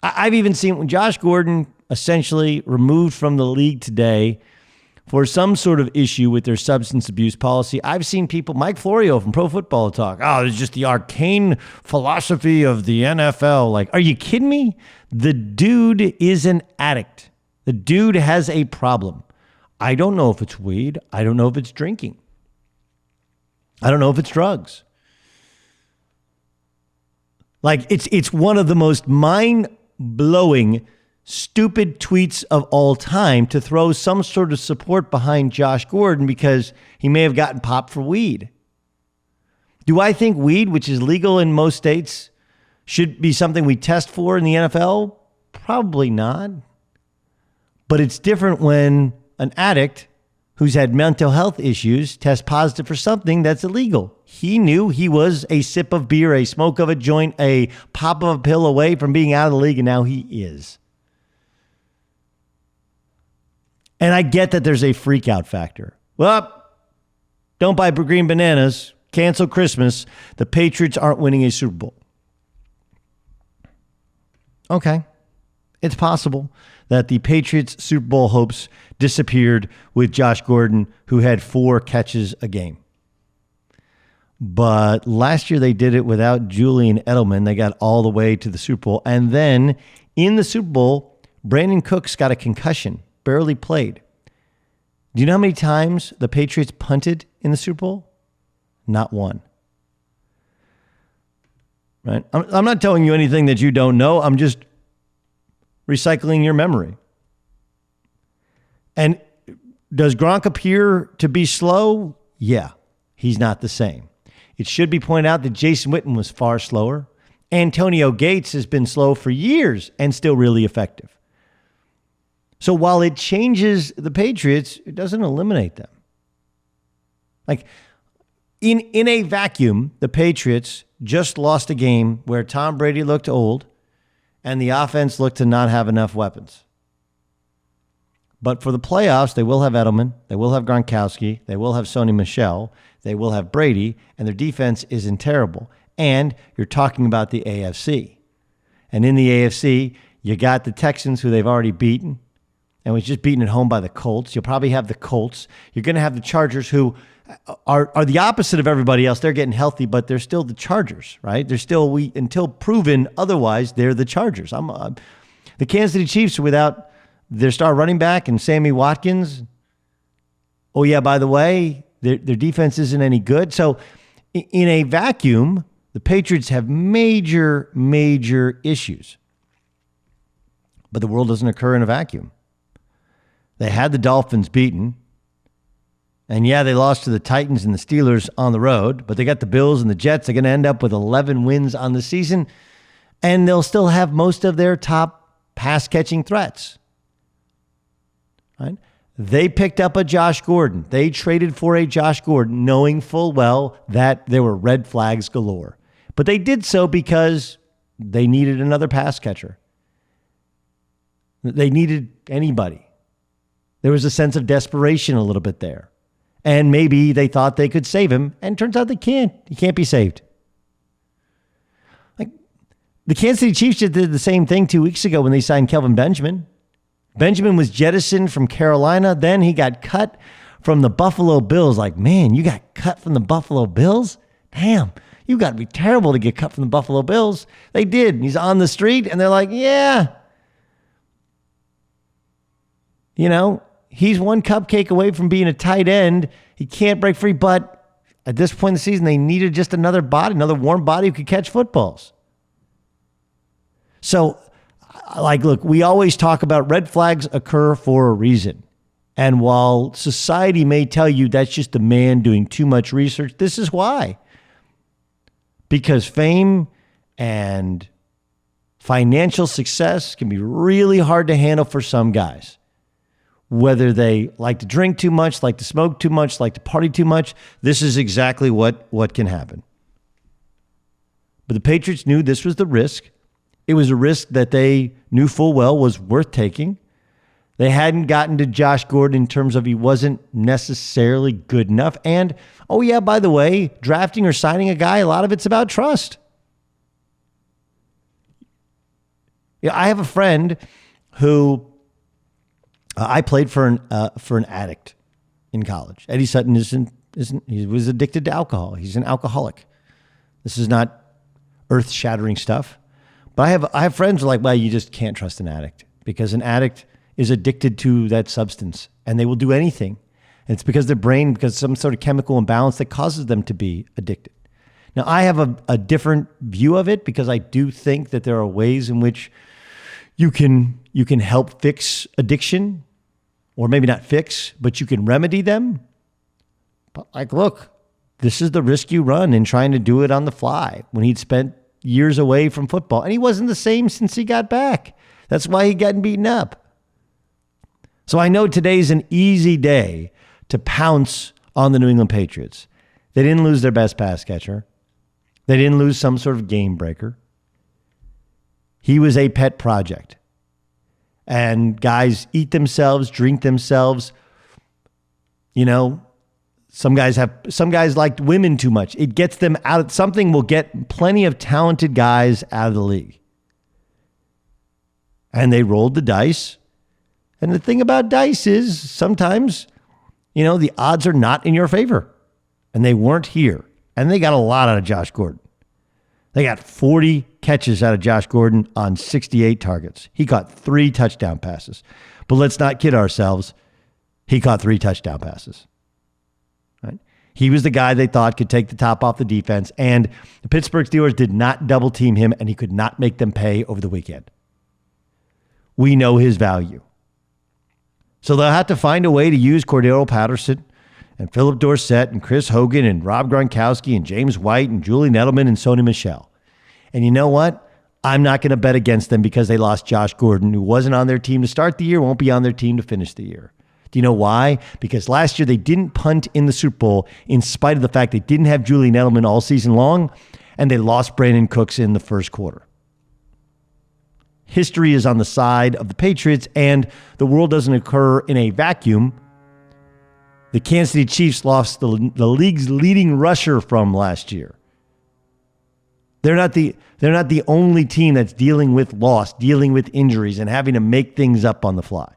I've even seen Josh Gordon essentially removed from the league today for some sort of issue with their substance abuse policy. I've seen people, Mike Florio from Pro Football Talk, it's just the arcane philosophy of the NFL. Like, are you kidding me? The dude is an addict. The dude has a problem. I don't know if it's weed. I don't know if it's drinking. I don't know if it's drugs. Like, it's one of the most mind-blowing stupid tweets of all time to throw some sort of support behind Josh Gordon because he may have gotten popped for weed. Do I think weed, which is legal in most states, should be something we test for in the NFL? Probably not. But it's different when an addict who's had mental health issues tests positive for something that's illegal. He knew he was a sip of beer, a smoke of a joint, a pop of a pill away from being out of the league, and now he is. And I get that there's a freak out factor. Well, don't buy green bananas. Cancel Christmas. The Patriots aren't winning a Super Bowl. Okay. It's possible that the Patriots' Super Bowl hopes disappeared with Josh Gordon, who had 4 catches a game. But last year they did it without Julian Edelman. They got all the way to the Super Bowl. And then in the Super Bowl, Brandon Cooks got a concussion. Barely played. Do you know how many times the Patriots punted in the Super Bowl? Not one. Right? I'm not telling you anything that you don't know. I'm just recycling your memory. And does Gronk appear to be slow? Yeah, he's not the same. It should be pointed out that Jason Witten was far slower. Antonio Gates has been slow for years and still really effective. So while it changes the Patriots, it doesn't eliminate them. Like in a vacuum, the Patriots just lost a game where Tom Brady looked old and the offense looked to not have enough weapons. But for the playoffs, they will have Edelman, they will have Gronkowski, they will have Sony Michel, they will have Brady, and their defense isn't terrible. And you're talking about the AFC. And in the AFC, you got the Texans, who they've already beaten, and was just beaten at home by the Colts. You'll probably have the Colts. You're going to have the Chargers, who are the opposite of everybody else. They're getting healthy, but they're still the Chargers, right? They're still, until proven otherwise, they're the Chargers. The Kansas City Chiefs are without their star running back and Sammy Watkins. Oh, yeah, by the way, their defense isn't any good. So in a vacuum, the Patriots have major, major issues. But the world doesn't occur in a vacuum. They had the Dolphins beaten. And yeah, they lost to the Titans and the Steelers on the road, but they got the Bills and the Jets. They're going to end up with 11 wins on the season, and they'll still have most of their top pass-catching threats. Right? They picked up a Josh Gordon. They traded for a Josh Gordon, knowing full well that there were red flags galore. But they did so because they needed another pass catcher. They needed anybody. There was a sense of desperation a little bit there. And maybe they thought they could save him, and turns out they can't. He can't be saved. Like the Kansas City Chiefs did the same thing 2 weeks ago when they signed Kelvin Benjamin. Benjamin was jettisoned from Carolina. Then he got cut from the Buffalo Bills. Like, man, you got cut from the Buffalo Bills? Damn, you got to be terrible to get cut from the Buffalo Bills. They did. He's on the street, and they're like, yeah. You know, he's one cupcake away from being a tight end. He can't break free, but at this point in the season, they needed just another body, another warm body who could catch footballs. So, like, look, we always talk about red flags occur for a reason. And while society may tell you that's just a man doing too much research, this is why. Because fame and financial success can be really hard to handle for some guys. Whether they like to drink too much, like to smoke too much, like to party too much, this is exactly what can happen. But the Patriots knew this was the risk. It was a risk that they knew full well was worth taking. They hadn't gotten to Josh Gordon in terms of he wasn't necessarily good enough. And, oh yeah, by the way, drafting or signing a guy, a lot of it's about trust. I have a friend who I played for an addict in college. Eddie Sutton he was addicted to alcohol. He's an alcoholic. This is not earth-shattering stuff. But I have friends who are like, well, you just can't trust an addict because an addict is addicted to that substance and they will do anything. And it's because their brain, because some sort of chemical imbalance that causes them to be addicted. Now, I have a different view of it because I do think that there are ways in which you can help fix addiction, or maybe not fix, but you can remedy them. But like, look, this is the risk you run in trying to do it on the fly when he'd spent years away from football. And he wasn't the same since he got back. That's why he got beaten up. So I know today's an easy day to pounce on the New England Patriots. They didn't lose their best pass catcher. They didn't lose some sort of game breaker. He was a pet project. And guys eat themselves, drink themselves. You know, some guys liked women too much. It gets them out. Something will get plenty of talented guys out of the league. And they rolled the dice. And the thing about dice is sometimes, the odds are not in your favor. And they weren't here. And they got a lot out of Josh Gordon. They got 40 catches out of Josh Gordon on 68 targets. He caught 3 touchdown passes. But let's not kid ourselves. He caught 3 touchdown passes. Right? He was the guy they thought could take the top off the defense. And the Pittsburgh Steelers did not double team him, and he could not make them pay over the weekend. We know his value. So they'll have to find a way to use Cordero Patterson and Philip Dorsett and Chris Hogan and Rob Gronkowski and James White and Julian Edelman and Sony Michel. And you know what? I'm not going to bet against them because they lost Josh Gordon, who wasn't on their team to start the year, won't be on their team to finish the year. Do you know why? Because last year they didn't punt in the Super Bowl in spite of the fact they didn't have Julian Edelman all season long, and they lost Brandon Cooks in the first quarter. History is on the side of the Patriots, and the world doesn't occur in a vacuum. The Kansas City Chiefs lost the league's leading rusher from last year. They're not the only team that's dealing with loss, dealing with injuries, and having to make things up on the fly.